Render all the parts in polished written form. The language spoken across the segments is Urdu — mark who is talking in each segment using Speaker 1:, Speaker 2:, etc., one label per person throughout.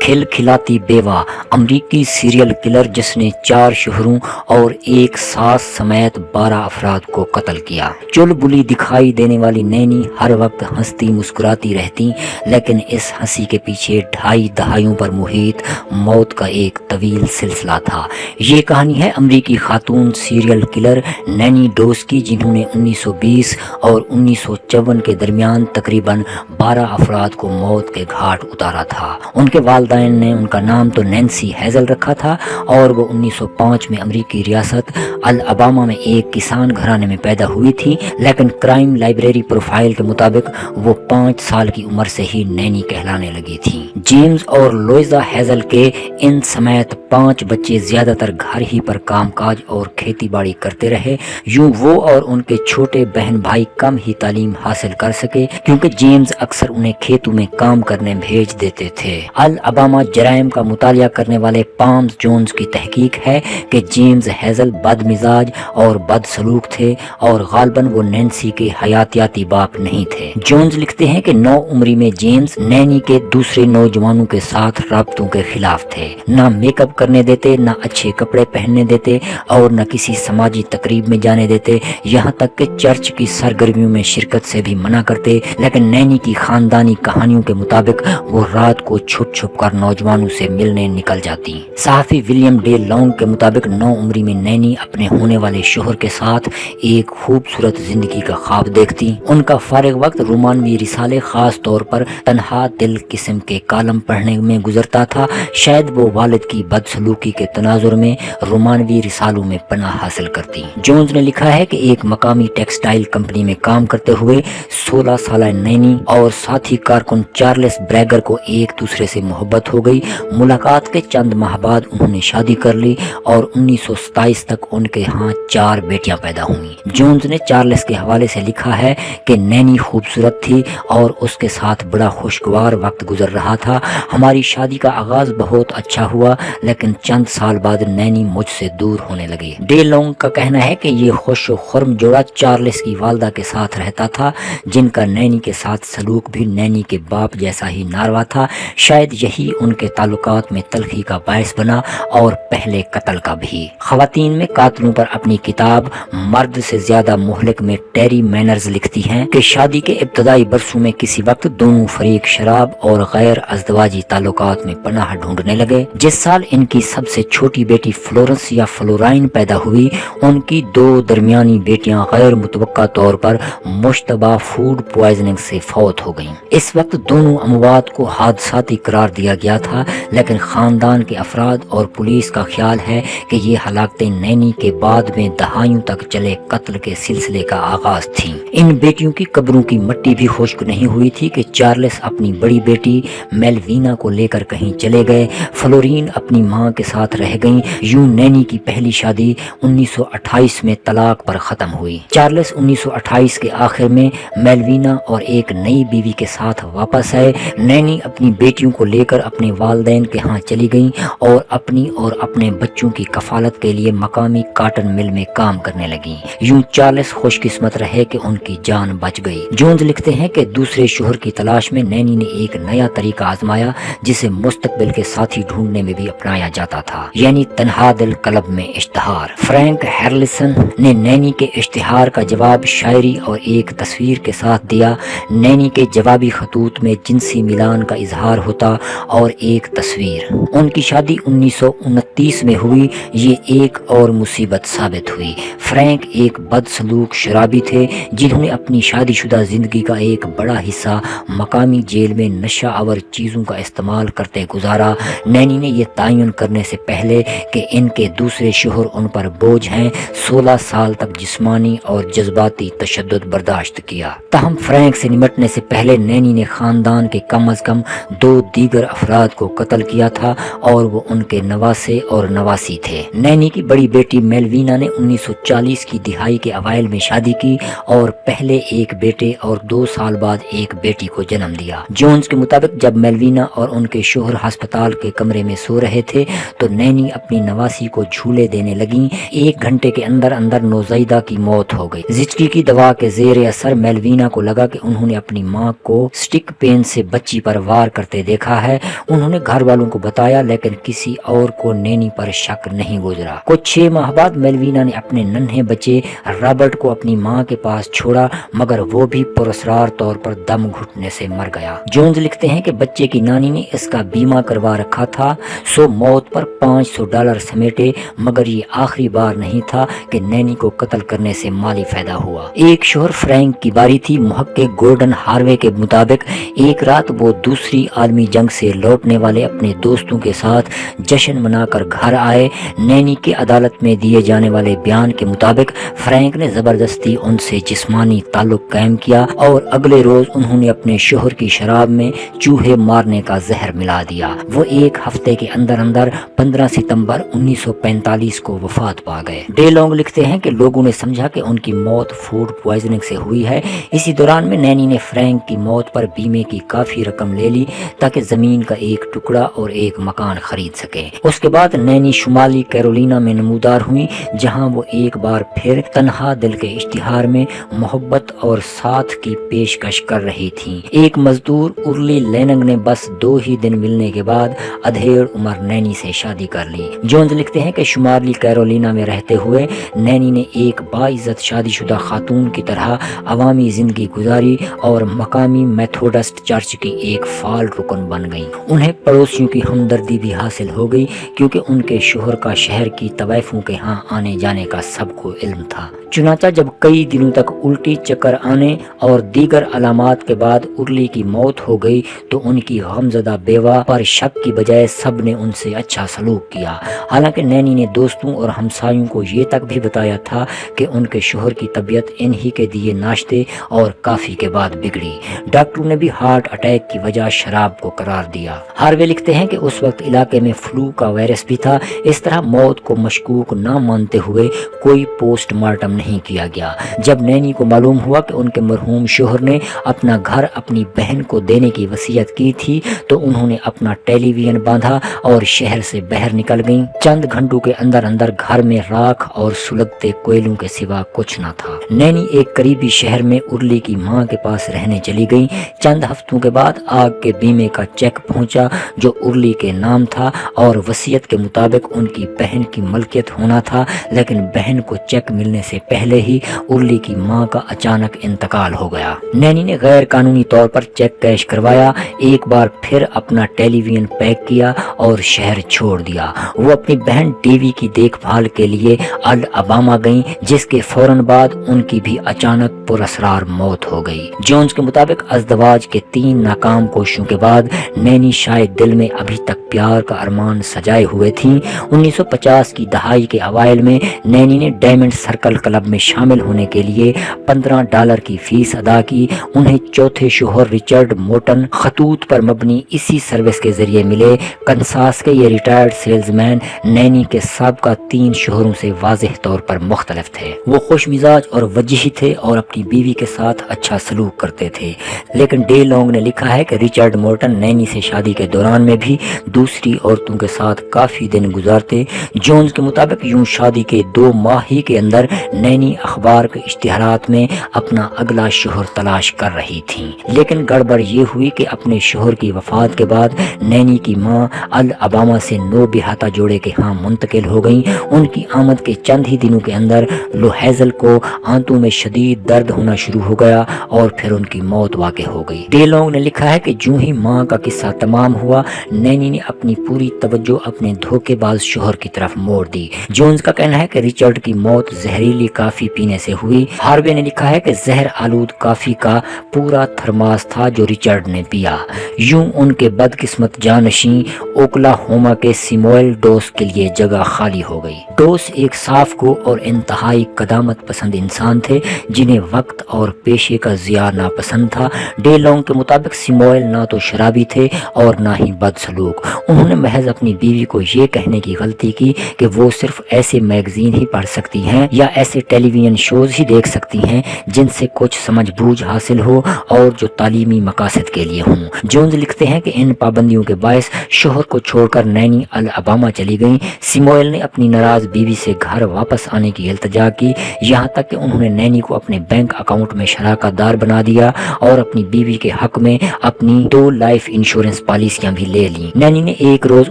Speaker 1: کھلکھلاتی بیوہ، امریکی سیریل کلر جس نے 4 شوہروں اور ایک ساس سمیت 12 افراد کو قتل کیا۔ چل بلی دکھائی دینے والی نینی ہر وقت ہنستی مسکراتی رہتی، لیکن اس ہنسی کے پیچھے 2.5 دہائیوں پر محیط موت کا ایک طویل سلسلہ تھا۔ یہ کہانی ہے امریکی خاتون سیریل کلر نینی ڈوس کی، جنہوں نے 1920 اور 1954 کے درمیان تقریباً 12 افراد کو موت کے گھاٹ اتارا تھا۔ ان کے والدین نے ان کا نام تو نینسی ہیزل رکھا تھا اور وہ 1905 میں امریکی ریاست الاباما میں ایک کسان گھرانے میں پیدا ہوئی تھی، لیکن کرائم لائبریری پروفائل کے مطابق وہ 5 سال کی عمر سے ہی نینی کہلانے لگی تھی۔ جیمز اور لوئزا ہیزل کے ان سمیت 5 بچے زیادہ تر گھر ہی پر کام کاج اور کھیتی باڑی کرتے رہے۔ یوں وہ اور ان کے چھوٹے بہن بھائی کم ہی تعلیم حاصل کر سکے، کیونکہ جیمز اکثر انہیں کھیتوں میں کام کرنے بھیج دیتے تھے۔ الاباما جرائم کا مطالعہ کرنے والے پامز جونز کی تحقیق ہے کہ جیمز ہیزل بد مزاج اور بد سلوک تھے اور غالباً وہ نینسی کے حیاتیاتی باپ نہیں تھے۔ جونز لکھتے ہیں کہ 9 عمری میں جیمز نینی کے دوسرے نوجوانوں کے ساتھ رابطوں کے خلاف تھے، نہ میک اپ کرنے دیتے، نہ اچھے کپڑے پہننے دیتے اور نہ کسی سماجی تقریب میں جانے دیتے، یہاں تک کہ چرچ کی سرگرمیوں میں شرکت سے بھی منع کرتے۔ لیکن نینی کی خاندانی کہانیوں کے مطابق وہ رات کو چھپ چھپ کر نوجوانوں سے ملنے نکل جاتی۔ صحافی ولیم ڈے لانگ کے مطابق 9 عمری میں نینی اپنے ہونے والے شوہر کے ساتھ ایک خوبصورت زندگی کا خواب دیکھتی۔ ان کا فارغ وقت رومانوی رسالے، خاص طور پر تنہا دل قسم کے کالم پڑھنے میں گزرتا تھا۔ شاید وہ والد کی بدسلوکی کے تناظر میں رومانوی رسالوں میں پناہ حاصل کرتی۔ جونز نے لکھا ہے کہ ایک مقامی ٹیکسٹائل کمپنی میں کام کرتے ہوئے 16 سالہ نینی اور ساتھی کارکن چارلس بریگر کو ایک دوسرے سے محبت ہو گئی۔ ملاقات کے چند ماہ بعد انہوں نے شادی کر لی اور 1927 تک ان کے ہاں 4 بیٹیاں پیدا ہوئیں۔ جونز نے چارلس کے حوالے سے لکھا ہے کہ نینی خوبصورت تھی اور اس کے ساتھ بڑا خوشگوار وقت گزر رہا تھا۔ ہماری شادی کا آغاز بہت اچھا ہوا، لیکن چند سال بعد نینی مجھ سے دور ہونے لگی۔ ڈے لانگ کا کہنا ہے کہ یہ خوش و خرم جوڑا چارلس کی والدہ کے ساتھ رہتا تھا، جن کا نینی کے ساتھ سلوک بھی نینی کے باپ جیسا ہی ناروا تھا۔ شاید یہی ان کے تعلقات میں تلخی کا باعث بنا اور پہلے قتل کا بھی۔ خواتین میں قاتلوں پر اپنی کتاب مرد سے زیادہ مہلک میں ٹیری مینرز لکھتی ہیں کہ شادی کے ابتدائی برسوں میں کسی وقت دونوں فریق شراب اور غیر ازدواجی تعلقات میں پناہ ڈھونڈنے لگے۔ جس سال ان کی سب سے چھوٹی بیٹی فلورنس یا فلورائن پیدا ہوئی، ان کی 2 درمیانی بیٹیاں غیر متوقع طور پر مشتبہ فوڈ پوائزننگ سے فوت ہو گئیں۔ اس وقت دونوں اموات کو حادثاتی قرار دیا گیا تھا، لیکن خاندان کے افراد اور پولیس کا خیال ہے کہ یہ ہلاکتیں نینی کے بعد میں دہائیوں تک چلے قتل کے سلسلے کا آغاز تھیں۔ ان بیٹیوں کی قبروں کی مٹی بھی خشک نہیں ہوئی تھی کہ چارلس اپنی بڑی بیٹی میلوینا کو لے کر کہیں چلے گئے۔ فلورین اپنی ماں کے ساتھ رہ گئیں۔ یوں نینی کی پہلی شادی 1928 میں طلاق پر ختم ہوئی۔ چارلس 1928 کے آخر میں میلوینا اور ایک نئی بیوی کے ساتھ واپس آئے۔ نینی اپنی بیٹیوں کو لے کر اپنے والدین کے ہاں چلی گئیں اور اپنی اور اپنے بچوں کی کفالت کے لیے مقامی کاٹن مل میں کام کرنے لگیں۔ یوں چارلس خوش قسمت رہے کہ ان کی جان بچ گئی۔ جونز لکھتے ہیں کہ دوسرے شوہر کی تلاش میں نینی نے ایک نیا طریقہ آزمایا، جسے مستقبل کے ساتھی ڈھونڈنے میں بھی اپنایا جاتا تھا، یعنی تنہا دل کلب میں اشتہار۔ فرینک ہیرلسن نے نینی کے اشتہار کا جواب شاعری اور ایک تصویر کے ساتھ دیا۔ نینی کے جوابی خطوط میں جنسی ملان کا اظہار ہوتا اور ایک تصویر۔ ان کی شادی 1929 میں ہوئی۔ یہ ایک اور مصیبت ثابت ہوئی۔ فرینک ایک بدسلوک شرابی تھے، جنہوں نے اپنی شادی شدہ زندگی کا ایک بڑا حصہ مقامی جیل میں نشہ آور چیزوں کا استعمال کرتے گزارا۔ نینی نے یہ تعین کرنے سے پہلے کہ ان کے دوسرے شوہر ان پر بوجھ ہیں، 16 سال تک جسمانی اور جذباتی تشدد برداشت کیا۔ تاہم فرینک سے نمٹنے سے پہلے نینی نے خاندان کے کم از کم 2 دیگر افراد کو قتل کیا تھا اور وہ ان کے نواسے اور نواسی تھے۔ نینی کی بڑی بیٹی میلوینا نے 1940 کی دہائی کے اوائل میں شادی کی اور پہلے ایک بیٹے اور 2 سال بعد ایک بیٹی کو جنم دیا۔ جونز کے مطابق جب میلوینا اور ان کے شوہر ہسپتال کے کمرے میں سو رہے تھے تو نینی اپنی نواسی کو جھولے دینے لگیں۔ 1 گھنٹے کے اندر نوزائیدہ کی موت ہو گئی۔ زچگی کی دوا کے زیر اثر میلوینا کو لگا کہ انہوں نے اپنی ماں کو سٹک پین سے بچی پر وار کرتے دیکھا ہے۔ انہوں نے گھر والوں کو بتایا لیکن کسی اور کو نینی پر شک نہیں گزرا۔ کچھ 6 ماہ بعد میلوینا نے اپنے ننھے بچے رابرٹ کو اپنی ماں کے پاس چھوڑا مگر وہ بھی پراسرار طور پر دم گھٹنے سے مر گیا۔ جونز لکھتے ہیں کہ بچے کی نانی نے اس کا بیمہ کروا رکھا تھا، سو موت پر $500 سمیٹے، مگر یہ آخری بار نہیں تھا کہ نینی کو قتل کرنے سے مالی فائدہ ہوا۔ ایک شوہر فرینک کی باری تھی۔ محقق گورڈن ہاروے کے مطابق ایک رات وہ دوسری عالمی جنگ سے لوٹنے والے اپنے دوستوں کے ساتھ جشن منا کر گھر آئے۔ نینی کے عدالت میں دیے جانے والے بیان کے مطابق فرینک نے زبردستی ان سے جسمانی تعلق قائم کیا اور اگلے روز انہوں نے اپنے شوہر کی شراب میں چوہے مارنے کا زہر ملا دیا۔ وہ 1 ہفتے کے اندر 15 ستمبر 1945 کو وفات پا گئے۔ ڈے لانگ لکھتے ہیں کہ لوگوں نے سمجھا کہ ان کی موت فوڈ پوائزننگ سے ہوئی ہے۔ اسی دوران میں نینی نے فرینک کی موت پر بیمے کی کافی رقم لے لی تاکہ زمین کا ایک ٹکڑا اور ایک مکان خرید سکے۔ اس کے بعد نینی شمالی کیرولینا میں نمودار ہوئی جہاں وہ ایک بار پھر تنہا دل کے اشتہار میں محبت اور ساتھ کی پیشکش کر رہی تھیں۔ ایک مزدور ارلی لیننگ نے بس 2 ہی دن ملنے کے بعد ادھیڑ عمر نینی سے شادی کر لی۔ جونز لکھتے ہیں کہ شمالی کیرولینا میں رہتے ہوئے نینی نے ایک باعزت شادی شدہ خاتون کی طرح عوامی زندگی گزاری اور مقامی میتھوڈسٹ چرچ کی ایک فعال رکن بن گئی۔ انہیں پڑوسیوں کی ہمدردی بھی حاصل ہو گئی کیونکہ ان کے شوہر کا شہر کی طوائفوں کے ہاں آنے جانے کا سب کو علم تھا۔ چنانچہ جب کئی دنوں تک الٹی چکر آنے اور دیگر علامات کے بعد ارلی کی موت ہو گئی تو ان کی غمزدہ بیوہ پر شک کی بجائے سب نے ان سے اچھا سلوک کیا۔ حالانکہ نینی نے دوستوں اور ہمسایوں کو یہ تک بھی بتایا تھا کہ ان کے شوہر کی طبیعت انہی کے دیے ناشتے اور کافی کے بعد بگڑی۔ ڈاکٹروں نے بھی ہارٹ اٹیک کی وجہ شراب کو قرار دیا۔ ہاروے لکھتے ہیں کہ اس وقت علاقے میں فلو کا وائرس بھی تھا۔ اس طرح موت کو مشکوک نہ مانتے ہوئے کوئی پوسٹ مارٹم نہیں کیا گیا۔ جب نینی کو معلوم ہوا کہ ان کے مرحوم شوہر نے اپنا گھر اپنی بہن کو دینے کی وصیت کی تھی تو انہوں نے اپنا ٹیلی ویژن باندھا اور شہر سے باہر نکل گئیں۔ چند گھنٹوں کے اندر گھر میں راکھ اور سلگتے کوئلوں کے سوا کچھ نہ تھا۔ نینی ایک قریبی شہر میں ارلی کی ماں کے پاس رہنے چلی گئی۔ چند ہفتوں کے بعد آگ کے بیمے کا چیک پہنچا جو ارلی کے نام تھا اور وصیت کے مطابق ان کی بہن کی ملکیت ہونا تھا، لیکن بہن کو چیک ملنے سے پہلے ہی ارلی کی ماں کا اچانک انتقال ہو گیا۔ نینی نے غیر قانونی طور پر چیک کیش کروایا، ایک بار پھر اپنا ٹیلی ویژن پیک کیا اور شہر چھوڑ دیا۔ وہ اپنی بہن ٹی وی کی دیکھ بھال کے لیے الاباما گئیں، جس کے فوراً بعد ان کی بھی اچانک پراسرار موت ہو گئی۔ جونز کے مطابق ازدواج کے 3 ناکام کوششوں کے بعد نینی شاید دل میں ابھی تک پیار کا ارمان سجائے ہوئے تھیں۔ 1950 کی دہائی کے اوائل میں نینی نے ڈائمنڈ سرکل کلب میں شامل ہونے کے لیے $15 کی فیس ادا کی۔ انہیں چوتھے شوہر ریچرڈ مورٹن خطوط پر مبنی اسی سروس کے ذریعے ملے۔ کنساس کے یہ ریٹائرڈ سیلز مین نینی کے سابقہ 3 شوہروں سے واضح طور پر مختلف تھے۔ وہ خوش مزاج اور وجیح تھے اور اپنی بیوی کے ساتھ اچھا سلوک کرتے تھے، لیکن ڈے لانگ نے لکھا ہے کہ ریچرڈ مورٹن نینی سے شادی کے دوران میں بھی دوسری عورتوں کے ساتھ کافی دن گزارتے۔ جونز کے مطابق یوں شادی کے 2 ماہ ہی کے اندر نینی اخبار کے اشتہارات میں اپنا اگلا شوہر تلاش کر رہی تھیں، لیکن گڑبڑ یہ ہوئی کہ اپنے شوہر کی وفات کے بعد نینی کی ماں الاباما سے 9 بہاتہ جوڑے کے ہاں منتقل ہو گئیں۔ ان کی آمد کے چند ہی دنوں کے اندر لوہیزل کو آنتوں میں شدید درد ہونا شروع ہو گیا اور پھر ان کی موت واقع ہو گئی۔ ڈے لانگ نے لکھا ہے کہ جو ہی ماں کا قصہ تمام ہوا نینی نے اپنی پوری توجہ اپنے دھوکے باز شوہر کی طرف موڑ دی۔ جونز کا کہنا ہے کہ ریچرڈ کی موت زہریلی کافی پینے سے ہوئی۔ ہاروے نے لکھا ہے کہ زہر آلود کافی کا پورا تھرماس تھا جو ریچرڈ نے پیا۔ یوں ان کے بدقسمت جانشین اوکلاہوما کے سیموئل ڈوس کے لیے جگہ خالی ہو گئی۔ ڈوس ایک صاف گو اور انتہائی قدامت پسند انسان تھے جنہیں وقت اور پیشے کا ضیاع ناپسند تھا۔ ڈے لانگ کے مطابق سیموئل نہ تو شرابی تھے اور نہ ہی بد سلوک۔ انہوں نے محض اپنی بیوی کو یہ کہنے کی غلطی کی کہ وہ صرف ایسے میگزین ہی پڑھ سکتی ہیں یا ایسے ٹیلی ویژن شوز ہی دیکھ سکتی ہیں جن سے کچھ سمجھ بوجھ حاصل ہو اور جو تعلیمی مقاصد کے لیے ہوں۔ جونز لکھتے ہیں کہ ان پابندیوں کے باعث شوہر کو چھوڑ کر نینی الاباما چلی گئیں۔ سیموئل نے اپنی ناراض بیوی سے گھر واپس آنے کی التجا کی، یہاں تک کہ انہوں نے نینی کو اپنے بینک اکاؤنٹ میں شراکت دار بنا دیا اور اپنی بیوی کے حق میں اپنی 2 لائف انشورنس پالیسیاں بھی لے لیں۔ نینی نے ایک روز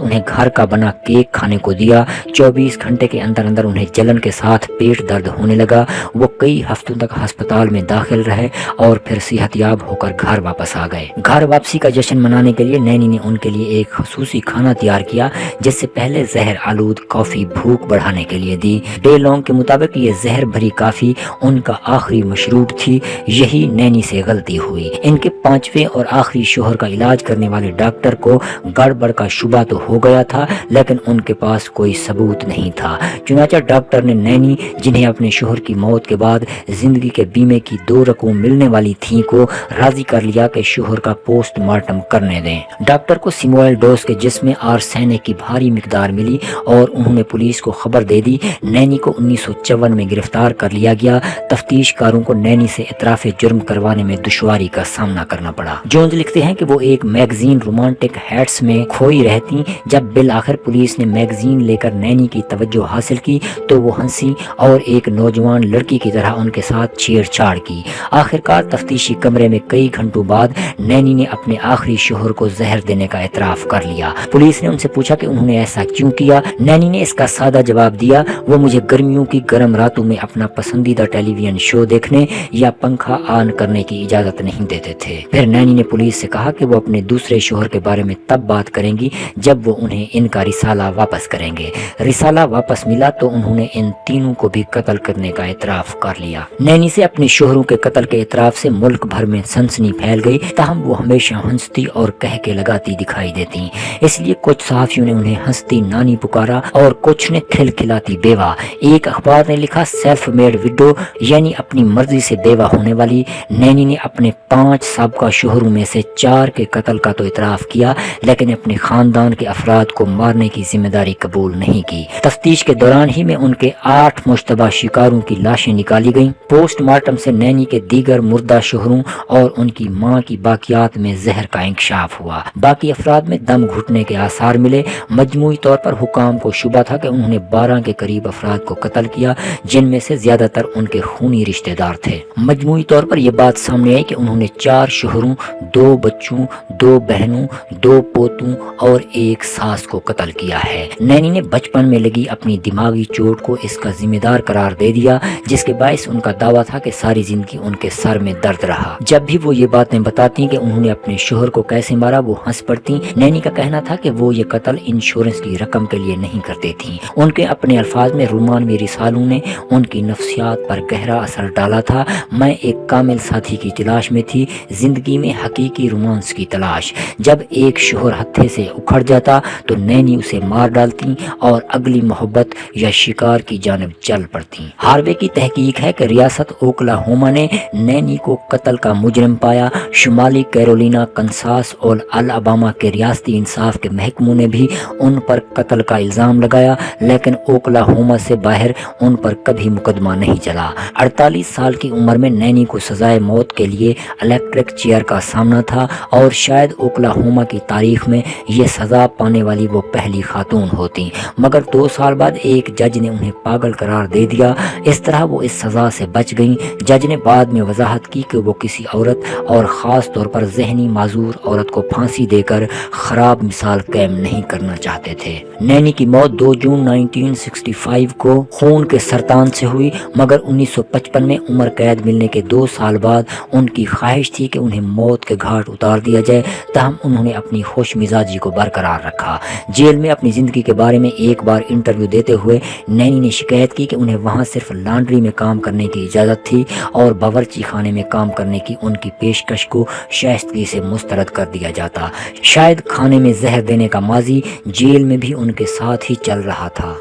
Speaker 1: انہیں گھر کا بنا کیک کھانے کو دیا۔ 24 گھنٹے کے اندر انہیں جلن کے ساتھ پیٹ درد ہونے لگا۔ وہ کئی ہفتوں تک ہسپتال میں داخل رہے اور پھر صحت یاب ہو کر گھر واپس آ گئے۔ گھر واپسی کا جشن منانے کے لیے نینی نے ان کے لیے ایک خصوصی کھانا تیار کیا، جس سے پہلے زہر آلود کافی بھوک بڑھانے کے لیے دی۔ ڈے لانگ کے مطابق یہ زہر بھری کافی ان کا آخری مشروب تھی۔ یہی نینی سے غلطی ہوئی۔ ان کے 5ویں اور آخری شوہر کا علاج کرنے والے ڈاکٹر کو گڑبڑ کا شبہ تو ہو گیا تھا، لیکن ان کے پاس کوئی ثبوت نہیں تھا۔ چنانچہ ڈاکٹر نے نینی، جنہیں اپنے شوہر کی موت کے بعد زندگی کے بیمے کی 2 رقم ملنے والی تھیں، کو راضی کر لیا کہ شوہر کا پوسٹ مارٹم کرنے دیں۔ ڈاکٹر کو سیموئل ڈوس کے جسم میں آرسینک کی بھاری مقدار ملی اور انہوں نے پولیس کو خبر دے دی۔ نینی کو 1954 میں گرفتار کر لیا گیا۔ تفتیش کاروں کو نینی سے اعتراف جرم کروانے میں دشواری کا سامنا کرنا پڑا۔ جونز لکھتے ہیں کہ وہ ایک میگزین رومانٹک ہیٹس میں کھوئی رہتی۔ جب بالآخر پولیس نے میگزین لے کر نینی کی توجہ حاصل کی تو وہ ہنسی اور ایک نوجوان لڑکی کی طرح ان کے ساتھ چھیڑ چھاڑ کی۔ آخرکار تفتیشی کمرے میں کئی گھنٹوں بعد نینی نے اپنے آخری شوہر کو زہر دینے کا اعتراف کر لیا۔ پولیس نے ان سے پوچھا کہ انہوں نے ایسا کیوں کیا۔ نینی نے اس کا سادہ جواب دیا، وہ مجھے گرمیوں کی گرم راتوں میں اپنا پسندیدہ ٹیلی ویژن شو دیکھنے یا پنکھا آن کرنے کی اجازت نہیں دیتے تھے۔ پھر نینی نے پولیس سے کہا کہ وہ اپنے دوسرے شوہر کے بارے میں تب بات کریں گی جب وہ انہیں ان کا رسالہ واپس کریں گے۔ رسالہ واپس ملا تو انہوں نے ان تینوں کو بھی قتل کرنے کا اعتراف کر لیا۔ نینی سے اپنے شوہروں کے قتل کے اعتراف سے ملک بھر میں سنسنی پھیل گئی، تاہم وہ ہمیشہ ہنستی اور کہہ کے لگاتی دکھائی دیتی۔ اس لیے کچھ صحافیوں نے انہیں ہنستی نانی پکارا اور کچھ نے کھلکھلاتی بیوہ۔ ایک اخبار نے لکھا سیلف میڈ وڈو، یعنی اپنی مرضی سے بیوہ ہونے والی۔ نینی نے اپنے 5 سابقہ شوہروں میں سے 4 کے قتل کا تو اعتراف کیا، لیکن اپنے خاندان کے افراد کو مارنے کی ذمہ داری قبول نہیں کی۔ تفتیش کے دوران ہی میں ان کے 8 مشتبہ شکاروں کی لاشیں نکالی گئیں۔ پوسٹ مارٹم سے نینی کے دیگر مردہ شوہروں اور ان کی ماں کی باقیات میں زہر کا انکشاف ہوا۔ باقی افراد میں دم گھٹنے کے آثار ملے۔ مجموعی طور پر حکام کو شبہ تھا کہ انہوں نے 12 کے قریب افراد کو قتل کیا، جن میں سے زیادہ تر ان کے خونی رشتہ دار تھے۔ مجموعی طور پر یہ بات سامنے آئی کہ انہوں نے 4 شوہروں، 2 بچوں، 2 بہنوں، 2 پوتوں اور 1 ساس کو قتل کیا ہے۔ نینی نے بچپن میں لگی اپنی دماغی چوٹ کو اس کا ذمہ دار قرار دے دیا، جس کے باعث ان کا دعویٰ تھا کہ ساری زندگی ان کے سر میں درد رہا۔ جب بھی وہ یہ باتیں بتاتی کہ انہوں نے اپنے شوہر کو کیسے مارا، وہ ہنس پڑتی۔ نینی کا کہنا تھا کہ وہ یہ قتل انشورنس کی رقم کے لیے نہیں کرتے تھیں۔ ان کے اپنے الفاظ میں رومانوی رسالوں نے ان کی نفسیات پر گہرا اثر ڈالا تھا۔ میں ایک کامل ساتھی کی تلاش میں تھی، زندگی میں حقیقی رومانس کی تلاش۔ جب ایک شوہر ہتھے سے اکھڑ جاتا تو نینی اسے مار ڈالتی اور اگلی محبت یا شکار کی جانب چل پڑتی۔ ہاروے کی تحقیق ہے کہ ریاست اوکلاہوما نے نینی کو قتل کا مجرم پایا۔ شمالی کیرولینا، کنساس اور الاباما کے ریاستی انصاف کے محکموں نے بھی ان پر قتل کا الزام لگایا، لیکن اوکلاہوما سے باہر ان پر کبھی مقدمہ نہیں چلا۔ 48 سال کی عمر میں نینی کو سزائے موت کے لیے الیکٹرک چیئر کا سامنا تھا اور شاید اوکلاہوما کی تاریخ میں یہ سزا پانے والی وہ پہلی خاتون ہوتی، مگر 2 سال بعد ایک جج نے انہیں پاگل قرار دے دیا۔ اس طرح وہ اس سزا سے بچ گئیں۔ جج نے بعد میں وضاحت کی کہ وہ کسی عورت اور خاص طور پر ذہنی معذور عورت کو پھانسی دے کر خراب مثال قائم نہیں کرنا چاہتے تھے۔ نینی کی موت 2 جون 1965 کو خون کے سرطان سے ہوئی، مگر 1955 میں عمر قید ملنے کے 2 سال بعد ان کی خواہش تھی کہ انہیں موت کے گھاٹ اتار دیا جائے، تاہم انہوں نے اپنی خوش مزاجی کو برقرار رکھا۔ جیل میں اپنی زندگی کے بارے میں ایک بار انٹرویو دیتے ہوئے نینی نے شکایت کی کہ انہیں وہاں صرف لانڈری میں کام کرنے کی اجازت تھی اور باورچی خانے میں کام کرنے کی ان کی پیشکش کو شائستگی سے مسترد کر دیا جاتا۔ شاید کھانے میں زہر دینے کا ماضی جیل میں بھی ان کے ساتھ ہی چل رہا تھا۔